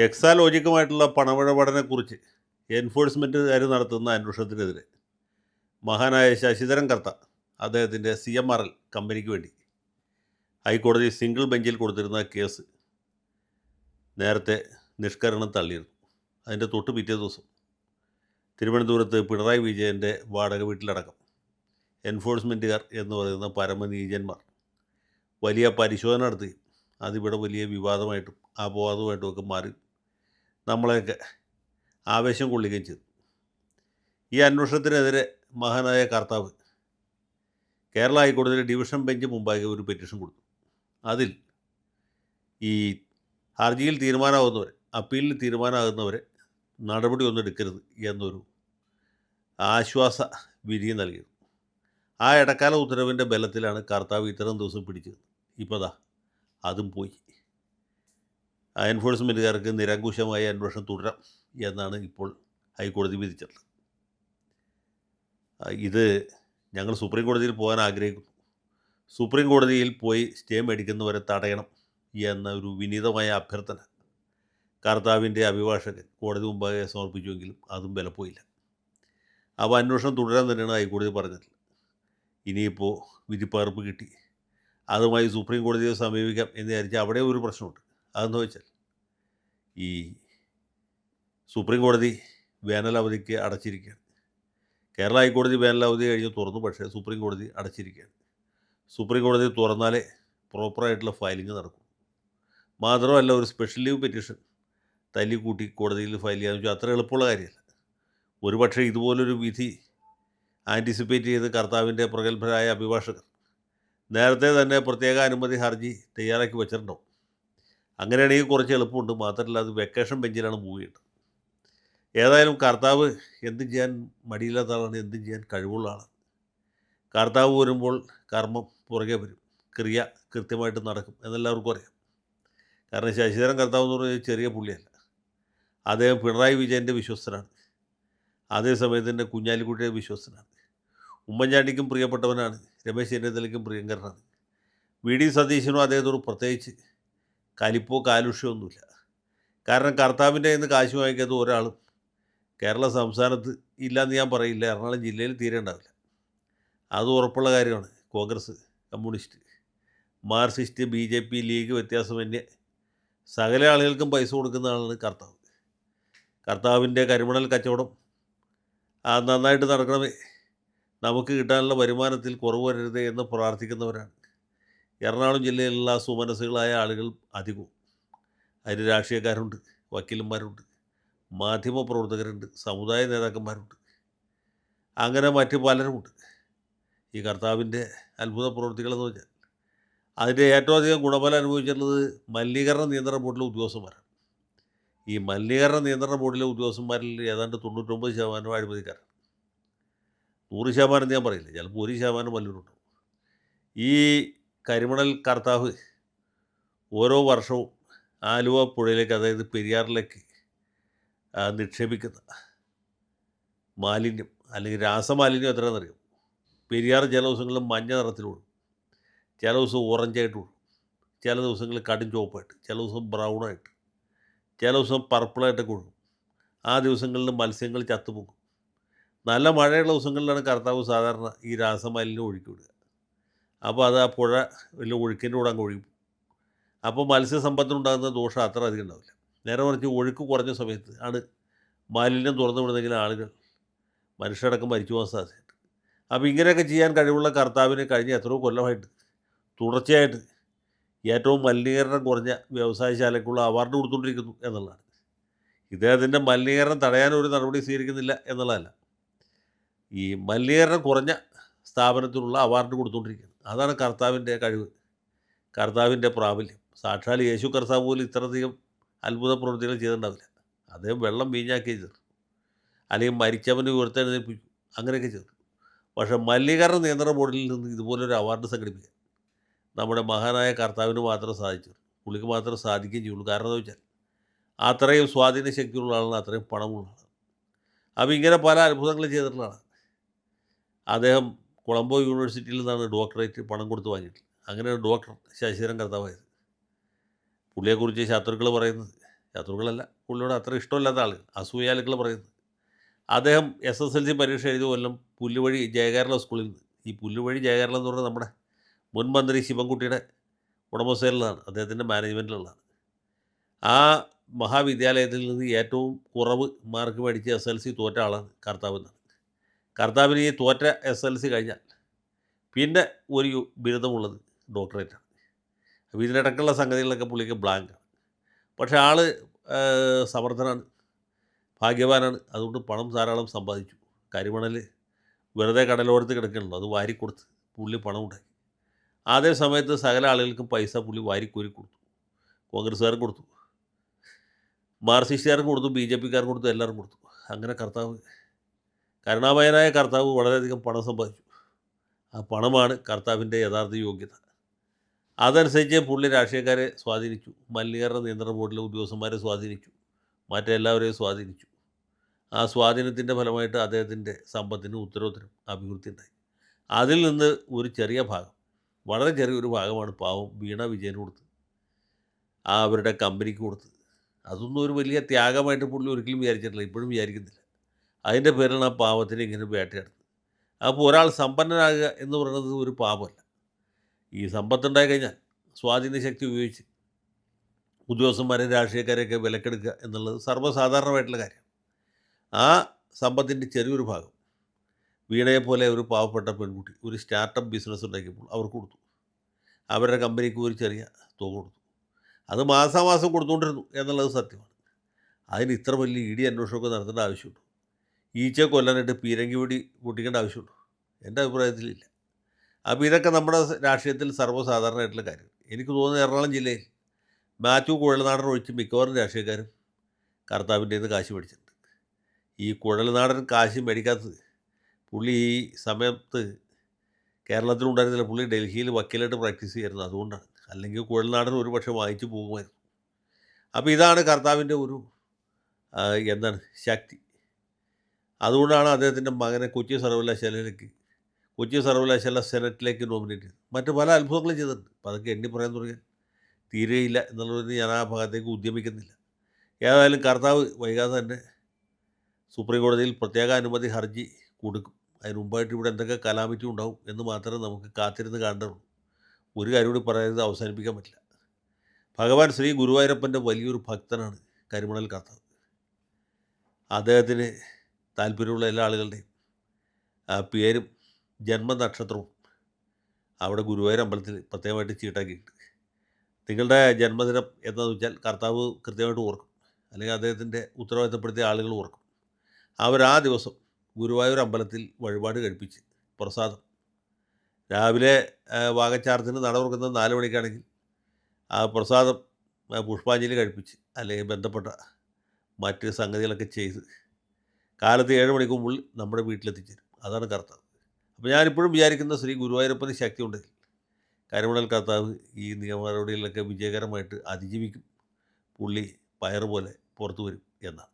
എക്സാലോജിക്കുമായിട്ടുള്ള പണമിടപാടിനെക്കുറിച്ച് എൻഫോഴ്സ്മെൻറ്റുകാർ നടത്തുന്ന അന്വേഷണത്തിനെതിരെ മഹാനായ ശശിധരൻ കർത്ത അദ്ദേഹത്തിൻ്റെ CMRL കമ്പനിക്ക് വേണ്ടി ഹൈക്കോടതി സിംഗിൾ ബെഞ്ചിൽ കൊടുത്തിരുന്ന കേസ് നേരത്തെ നിഷ്കരണം തള്ളിയിരുന്നു. അതിൻ്റെ തൊട്ട് പിറ്റേ ദിവസം തിരുവനന്തപുരത്ത് പിണറായി വിജയൻ്റെ വാടക വീട്ടിലടക്കം എൻഫോഴ്സ്മെൻറ്റുകാർ എന്ന് പറയുന്ന പരമനീചന്മാർ വലിയ പരിശോധന നടത്തുകയും അതിവിടെ വലിയ വിവാദമായിട്ടും അപവാദമായിട്ടും ഒക്കെ മാറി നമ്മളെയൊക്കെ ആവേശം കൊള്ളുകയും ചെയ്തു. ഈ അന്വേഷണത്തിനെതിരെ മഹാനായ കർത്താവ് കേരള ഹൈക്കോടതിയിലെ ഡിവിഷൻ ബെഞ്ച് മുമ്പാകെ ഒരു പെറ്റീഷൻ കൊടുത്തു. അതിൽ ഈ ഹർജിയിൽ തീരുമാനമാകുന്നവരെ, അപ്പീലിൽ തീരുമാനമാകുന്നവരെ നടപടിയൊന്നും എടുക്കരുത് എന്നൊരു ആശ്വാസ വിധി നൽകിയത്. ആ ഇടക്കാല ഉത്തരവിൻ്റെ ബലത്തിലാണ് കർത്താവ് ഇത്രയും ദിവസം പിടിച്ചത്. ഇപ്പോൾ ദാ അതും പോയി. എൻഫോഴ്സ്മെൻറ്റുകാർക്ക് നിരങ്കുശമായ അന്വേഷണം തുടരാം എന്നാണ് ഇപ്പോൾ ഹൈക്കോടതി വിധിച്ചിട്ടുള്ളത്. ഇത് ഞങ്ങൾ സുപ്രീം കോടതിയിൽ പോകാൻ ആഗ്രഹിക്കുന്നു. സുപ്രീം കോടതിയിൽ പോയി സ്റ്റേ മേടിക്കുന്നവരെ തടയണം എന്ന ഒരു വിനീതമായ അഭ്യർത്ഥന കർത്താവിൻ്റെ അഭിഭാഷകൻ കോടതി മുമ്പാകെ സമർപ്പിച്ചുവെങ്കിലും അതും വിലപ്പോയില്ല. അപ്പോൾ അന്വേഷണം തുടരാൻ തന്നെയാണ് ഹൈക്കോടതി പറഞ്ഞത്. ഇനിയിപ്പോൾ വിധിപ്പകർപ്പ് കിട്ടി, അതുമായി സുപ്രീം കോടതിയെ സമീപിക്കാം എന്ന് വിചാരിച്ചാൽ അവിടെ ഒരു പ്രശ്നമുണ്ട്. അതെന്ന് വെച്ചാൽ ഈ സുപ്രീം കോടതി വേനലവധിക്ക് അടച്ചിരിക്കുകയാണ്. കേരള ഹൈക്കോടതി വേനലവധി കഴിഞ്ഞ് തുറന്നു, പക്ഷേ സുപ്രീം കോടതി അടച്ചിരിക്കുകയാണ്. സുപ്രീം കോടതി തുറന്നാലേ പ്രോപ്പറായിട്ടുള്ള ഫയലിംഗ് നടക്കും. മാത്രമല്ല, ഒരു സ്പെഷ്യൽ ലീവ് പെറ്റീഷൻ തല്ലിക്കൂട്ടി കോടതിയിൽ ഫയൽ ചെയ്യാന്ന് വെച്ചാൽ അത്ര എളുപ്പമുള്ള കാര്യമല്ല. ഒരുപക്ഷെ ഇതുപോലൊരു വിധി ആൻറ്റിസിപ്പേറ്റ് ചെയ്ത് കർത്താവിൻ്റെ പ്രഗത്ഭരായ അഭിഭാഷകർ നേരത്തെ തന്നെ പ്രത്യേക അനുമതി ഹർജി തയ്യാറാക്കി വെച്ചിട്ടുണ്ടാവും. അങ്ങനെയാണെങ്കിൽ കുറച്ച് എളുപ്പമുണ്ട്. മാത്രമല്ല, അത് വെക്കേഷൻ ബെഞ്ചിലാണ് മൂവ് ചെയ്യേണ്ടത്. ഏതായാലും കർത്താവ് എന്തും ചെയ്യാൻ മടിയില്ലാത്ത ആളാണ്, എന്തും ചെയ്യാൻ കഴിവുള്ള ആളാണ്. കർത്താവ് വരുമ്പോൾ കർമ്മം പുറകെ വരും, ക്രിയ കൃത്യമായിട്ട് നടക്കും എന്നെല്ലാവർക്കും അറിയാം. കാരണം ശശിധരൻ കർത്താവ് എന്ന് പറഞ്ഞാൽ ചെറിയ പുള്ളിയല്ല. അദ്ദേഹം പിണറായി വിജയൻ്റെ വിശ്വസ്തനാണ്. അതേസമയത്ത് തന്നെ കുഞ്ഞാലിക്കുട്ടിയുടെ വിശ്വസ്തനാണ്. ഉമ്മൻചാണ്ടിക്കും പ്രിയപ്പെട്ടവനാണ്. രമേശ് ചെന്നിത്തലയ്ക്കും പ്രിയങ്കരനാണ്. VD സതീശനും അദ്ദേഹത്തോട് പ്രത്യേകിച്ച് കലിപ്പോ കാലുഷ്യമൊന്നുമില്ല. കാരണം കർത്താവിൻ്റെ ഇന്ന് കാശ് വാങ്ങിക്കാത്ത ഒരാളും കേരള സംസ്ഥാനത്ത് ഇല്ലയെന്ന് ഞാൻ പറയില്ല. എറണാകുളം ജില്ലയിൽ തീരെ ഉണ്ടാവില്ല. അത് ഉറപ്പുള്ള കാര്യമാണ്. Congress, communist, Marxist, BJP, League വ്യത്യാസമന്യേ സകല ആളുകൾക്കും പൈസ കൊടുക്കുന്ന ആളാണ് കർത്താവ്. കർത്താവിൻ്റെ കരിമണൽ കച്ചവടം നന്നായിട്ട് നടക്കണമേ, നമുക്ക് കിട്ടാനുള്ള വരുമാനത്തിൽ കുറവ് വരരുതേ എന്ന് പ്രാർത്ഥിക്കുന്നവരാണ് എറണാകുളം ജില്ലയിലുള്ള സുമനസ്സുകളായ ആളുകൾ അധികവും. അതിന് രാഷ്ട്രീയക്കാരുണ്ട്, വക്കീലന്മാരുണ്ട്, മാധ്യമപ്രവർത്തകരുണ്ട്, സമുദായ നേതാക്കന്മാരുണ്ട്, അങ്ങനെ മറ്റ് പലരുമുണ്ട്. ഈ കർത്താവിൻ്റെ അത്ഭുത പ്രവൃത്തികളെന്ന് വെച്ചാൽ അതിൻ്റെ ഏറ്റവും അധികം ഗുണഫലം അനുഭവിച്ചിട്ടുള്ളത് മലിനീകരണ നിയന്ത്രണ ബോർഡിലെ ഉദ്യോഗസ്ഥന്മാരാണ്. ഈ മലിനീകരണ നിയന്ത്രണ ബോർഡിലെ ഉദ്യോഗസ്ഥന്മാരിൽ ഏതാണ്ട് 99% അഴിമതിക്കാരാണ്. 100% ഞാൻ പറയില്ല, ചിലപ്പോൾ 1% വല്ലവരുണ്ടാവും. ഈ കരിമണൽ കർത്താവ് ഓരോ വർഷവും ആലുവ പുഴയിലേക്ക്, അതായത് പെരിയാറിലേക്ക് നിക്ഷേപിക്കുന്ന മാലിന്യം അല്ലെങ്കിൽ രാസമാലിന്യം എത്രയാണെന്നറിയാം. പെരിയാർ ചില ദിവസങ്ങളിൽ മഞ്ഞ നിറത്തിലൊഴുകും, ചില ദിവസം ഓറഞ്ചായിട്ട് ഒഴുകും, ചില ദിവസങ്ങളിൽ കടും ചുവപ്പായിട്ട്, ചില ദിവസം ബ്രൗണായിട്ട്, ചില ദിവസം പർപ്പിളായിട്ടൊക്കെ ഒഴുകും. ആ ദിവസങ്ങളിൽ മത്സ്യങ്ങൾ ചത്തുപോകും. നല്ല മഴയുള്ള ദിവസങ്ങളിലാണ് കർത്താവ് സാധാരണ ഈ രാസമാലിന്യം ഒഴുക്കി വിടുക. അപ്പോൾ അത് ആ പുഴ വലിയ ഒഴുക്കിൻ്റെ കൂടെ അങ്ങ് ഒഴുകും. അപ്പോൾ മത്സ്യസമ്പത്തിനുണ്ടാകുന്ന ദോഷം അത്ര അധികം ഉണ്ടാവില്ല. നേരെ മറിച്ച് ഒഴുക്ക് കുറഞ്ഞ സമയത്ത് ആണ് മാലിന്യം തുറന്നു വിടുന്നെങ്കിൽ ആളുകൾ, മനുഷ്യരടക്കം മരിച്ചു പോകാൻ സാധ്യതയുണ്ട്. അപ്പോൾ ഇങ്ങനെയൊക്കെ ചെയ്യാൻ കഴിവുള്ള കർത്താവിന് കഴിഞ്ഞ എത്രയോ കൊല്ലമായിട്ട് തുടർച്ചയായിട്ട് ഏറ്റവും മലിനീകരണം കുറഞ്ഞ വ്യവസായശാലയ്ക്കുള്ള അവാർഡ് കൊടുത്തുകൊണ്ടിരിക്കുന്നു എന്നുള്ളതാണ്. ഇദ്ദേഹത്തിൻ്റെ മലിനീകരണം തടയാൻ ഒരു നടപടി സ്വീകരിക്കുന്നില്ല എന്നുള്ളതല്ല, ഈ മലിനീകരണം കുറഞ്ഞ സ്ഥാപനത്തിനുള്ള അവാർഡ് കൊടുത്തുകൊണ്ടിരിക്കുന്നത്. അതാണ് കർത്താവിൻ്റെ കഴിവ്, കർത്താവിൻ്റെ പ്രാബല്യം. സാക്ഷാൽ യേശു കർത്താവ് പോലും ഇത്രയധികം അത്ഭുത പ്രവൃത്തികൾ ചെയ്തിട്ടുണ്ടാവില്ല. അദ്ദേഹം വെള്ളം വീഞ്ഞാക്കി ചെയ്തു, അല്ലെങ്കിൽ മരിച്ചവന് ഉയർത്തെഴുന്നേൽപ്പിക്കും, അങ്ങനെയൊക്കെ ചെയ്തു. പക്ഷേ മലിനീകരണ നിയന്ത്രണ ബോർഡിൽ നിന്ന് ഇതുപോലൊരു അവാർഡ് സംഘടിപ്പിക്കാൻ നമ്മുടെ മഹാനായ കർത്താവിന് മാത്രം സാധിച്ചു, പുള്ളിക്ക് മാത്രം സാധിക്കുകയും ചെയ്യുള്ളൂ. കാരണം എന്താ വെച്ചാൽ അത്രയും സ്വാധീന ശക്തിയുള്ള ആളാണ്, അത്രയും പണമുള്ള ആളാണ്. അപ്പോൾ ഇങ്ങനെ പല അത്ഭുതങ്ങളും ചെയ്തിട്ടുള്ള ആളാണ്. അദ്ദേഹം കൊളംബോ യൂണിവേഴ്സിറ്റിയിൽ നിന്നാണ് ഡോക്ടറേറ്റ് പണം കൊടുത്ത് വാങ്ങിയിട്ടുള്ളത്. അങ്ങനെയാണ് ഡോക്ടർ ശശിധരൻ കർത്താവായത്. പുള്ളിയെക്കുറിച്ച് ശത്രുക്കൾ പറയുന്നത് ശത്രുക്കളല്ല, പുള്ളിയോട് അത്ര ഇഷ്ടമില്ലാത്ത ആൾ, അസൂയാലുക്കൾ പറയുന്നത്. അദ്ദേഹം SSLC പരീക്ഷ എഴുതിയ കൊല്ലം പുല്ലുവഴി ജയകേരള സ്കൂളിൽ നിന്ന്, ഈ പുല്ലുവഴി ജയകേരളം എന്ന് പറഞ്ഞാൽ നമ്മുടെ മുൻ മന്ത്രി ശിവൻകുട്ടിയുടെ ഉടമസ്ഥയിലുള്ളതാണ്, അദ്ദേഹത്തിൻ്റെ മാനേജ്മെൻറ്റിലുള്ളതാണ്. ആ മഹാവിദ്യാലയത്തിൽ നിന്ന് ഏറ്റവും കുറവ് മാർക്ക് മേടിച്ച് SLC തോറ്റ ആളാണ് കർത്താവ് എന്നാണ്. കർത്താവിന് ഈ തോറ്റ SLC കഴിഞ്ഞാൽ പിന്നെ ഒരു ബിരുദമുള്ളത് ഡോക്ടറേറ്റാണ്. അപ്പോൾ ഇതിനിടയ്ക്കുള്ള സംഗതികളൊക്കെ പുള്ളിക്ക് ബ്ലാങ്കാണ്. പക്ഷേ ആൾ സമർത്ഥനാണ്, ഭാഗ്യവാനാണ്. അതുകൊണ്ട് പണം ധാരാളം സമ്പാദിച്ചു. കരിമണൽ വെറുതെ കടലോരത്ത് കിടക്കണല്ലോ, അത് വാരിക്കൊടുത്ത് പുള്ളി പണം ഉണ്ടാക്കി. അതേ സമയത്ത് സകല ആളുകൾക്കും പൈസ പുള്ളി വാരിക്കോരി കൊടുത്തു. കോൺഗ്രസ്സുകാർക്ക് കൊടുത്തു, മാർക്സിസ്റ്റുകാർക്ക് കൊടുത്തു, BJPക്കാർക്ക് കൊടുത്തു, എല്ലാവർക്കും കൊടുത്തു. അങ്ങനെ കർത്താവ്, കരുണാമയനായ കർത്താവ് വളരെയധികം പണം സമ്പാദിച്ചു. ആ പണമാണ് കർത്താവിൻ്റെ യഥാർത്ഥ യോഗ്യത. അതനുസരിച്ച് പുള്ളി രാഷ്ട്രീയക്കാരെ സ്വാധീനിച്ചു, മലിനീകരണ നിയന്ത്രണ ബോർഡിലെ ഉദ്യോഗസ്ഥന്മാരെ സ്വാധീനിച്ചു, മറ്റെല്ലാവരെയും സ്വാധീനിച്ചു. ആ സ്വാധീനത്തിൻ്റെ ഫലമായിട്ട് അദ്ദേഹത്തിൻ്റെ സമ്പത്തിന് ഉത്തരോത്തരം അഭിവൃദ്ധി ഉണ്ടായി. അതിൽ നിന്ന് ഒരു ചെറിയ ഭാഗം, വളരെ ചെറിയൊരു ഭാഗമാണ് പാവം വീണ വിജയന് കൊടുത്ത്, അവരുടെ കമ്പനിക്ക് കൊടുത്ത്. അതൊന്നും ഒരു വലിയ ത്യാഗമായിട്ട് പുള്ളി ഒരിക്കലും വിചാരിച്ചിട്ടില്ല, ഇപ്പോഴും വിചാരിക്കുന്നില്ല. അതിൻ്റെ പേരിലാണ് ആ പാവത്തിനെ ഇങ്ങനെ വേട്ടയാടുന്നത്. അപ്പോൾ ഒരാൾ സമ്പന്നനാകുക എന്ന് പറയുന്നത് ഒരു പാപമല്ല. ഈ സമ്പത്തുണ്ടായി കഴിഞ്ഞാൽ സ്വാധീന ശക്തി ഉപയോഗിച്ച് ഉദ്യോഗസ്ഥന്മാരെ രാഷ്ട്രീയക്കാരെയൊക്കെ വിലക്കെടുക്കുക എന്നുള്ളത് സർവ്വസാധാരണമായിട്ടുള്ള കാര്യമാണ്. ആ സമ്പത്തിൻ്റെ ചെറിയൊരു ഭാഗം വീണയെപ്പോലെ ഒരു പാവപ്പെട്ട പെൺകുട്ടി ഒരു സ്റ്റാർട്ടപ്പ് ബിസിനസ് ഉണ്ടാക്കിയപ്പോൾ അവർക്ക് കൊടുത്തു. അവരുടെ കമ്പനിക്ക് ഒരു ചെറിയ തുക കൊടുത്തു. അത് മാസാമാസം കൊടുത്തുകൊണ്ടിരുന്നു എന്നുള്ളത് സത്യമാണ്. അതിന് ഇത്ര വലിയ ED അന്വേഷണമൊക്കെ നടത്തേണ്ട ആവശ്യമുണ്ടോ? ഈച്ചയെ കൊല്ലാനായിട്ട് പീരങ്കി വെടി പൊട്ടിക്കേണ്ട ആവശ്യമുണ്ടോ? എൻ്റെ അഭിപ്രായത്തിലില്ല. അപ്പോൾ ഇതൊക്കെ നമ്മുടെ രാഷ്ട്രീയത്തിൽ സർവ്വസാധാരണമായിട്ടുള്ള കാര്യം. എനിക്ക് തോന്നുന്നത് എറണാകുളം ജില്ലയിൽ മാത്യു കുഴൽനാടൻ ഒഴിച്ച് മിക്കവാറും രാഷ്ട്രീയക്കാരും കർത്താവിൻ്റെ നിന്ന് കാശ് മേടിച്ചിട്ടുണ്ട്. ഈ കുഴൽനാടൻ കാശ് മേടിക്കാത്തത് പുള്ളി ഈ സമയത്ത് കേരളത്തിലുണ്ടായിരുന്നില്ല, പുള്ളി ഡൽഹിയിൽ വക്കീലായിട്ട് പ്രാക്ടീസ് ചെയ്യായിരുന്നു, അതുകൊണ്ടാണ്. അല്ലെങ്കിൽ കുഴൽനാടൻ ഒരു പക്ഷേ വാങ്ങിച്ചു പോകുമായിരുന്നു. അപ്പോൾ ഇതാണ് കർത്താവിൻ്റെ ഒരു എന്താണ് ശക്തി. അതുകൊണ്ടാണ് അദ്ദേഹത്തിൻ്റെ മകനെ കൊച്ചി സർവകലാശാല സെനറ്റിലേക്ക് നോമിനേറ്റ് ചെയ്തത്. മറ്റ് പല അത്ഭുതങ്ങളും ചെയ്തിട്ടുണ്ട്. അപ്പോൾ അതൊക്കെ എണ്ണി പറയാൻ തുടങ്ങിയാൽ തീരെയില്ല എന്നുള്ളത് ഞാൻ ആ ഭാഗത്തേക്ക് ഉദ്യമിക്കുന്നില്ല. ഏതായാലും കർത്താവ് വൈകാതെ തന്നെ സുപ്രീം കോടതിയിൽ പ്രത്യേക അനുമതി ഹർജി കൊടുക്കും. അതിന് മുമ്പായിട്ട് ഇവിടെ എന്തൊക്കെ കലാമിറ്റി ഉണ്ടാവും എന്ന് മാത്രമേ നമുക്ക് കാത്തിരുന്ന് കാണേണ്ടതുള്ളൂ. ഒരു കാര്യം കൂടി പറയാതെ അവസാനിപ്പിക്കാൻ പറ്റില്ല. ഭഗവാൻ ശ്രീ ഗുരുവായൂരപ്പൻ്റെ വലിയൊരു ഭക്തനാണ് കരിമണൽ കർത്താവ്. അദ്ദേഹത്തിന് താല്പര്യമുള്ള എല്ലാ ആളുകളുടെയും പേരും ജന്മനക്ഷത്രവും അവിടെ ഗുരുവായൂർ അമ്പലത്തിൽ പ്രത്യേകമായിട്ട് ചീട്ടാക്കിയിട്ടുണ്ട്. നിങ്ങളുടെ ജന്മദിനം എന്താണെന്ന് വെച്ചാൽ കർത്താവ് കൃത്യമായിട്ട് ഓർക്കും, അല്ലെങ്കിൽ അദ്ദേഹത്തിൻ്റെ ഉത്തരവാദിത്തപ്പെടുത്തിയ ആളുകൾ ഓർക്കും. ആ ദിവസം ഗുരുവായൂർ അമ്പലത്തിൽ വഴിപാട് കഴിപ്പിച്ച് പ്രസാദം രാവിലെ വാകച്ചാർത്തിന് നട തുറക്കുന്നത് 4 മണിക്കാണെങ്കിൽ ആ പ്രസാദം പുഷ്പാഞ്ജലി കഴിപ്പിച്ച് അല്ലെങ്കിൽ ബന്ധപ്പെട്ട മറ്റ് സംഗതികളൊക്കെ ചെയ്ത് കാലത്ത് 7 മണിക്ക് മുമ്പിൽ നമ്മുടെ വീട്ടിലെത്തിച്ചേരും. അതാണ് കർത്താവ്. അപ്പോൾ ഞാനിപ്പോഴും വിചാരിക്കുന്ന ശ്രീ ഗുരുവായൂരപ്പന് ശക്തി ഉണ്ടെങ്കിൽ കരിമണൽ കർത്താവ് ഈ നിയമ നടപടികളിലൊക്കെ വിജയകരമായിട്ട് അതിജീവിക്കും, പുള്ളി പയറ് പോലെ പുറത്തു വരും എന്നാണ്.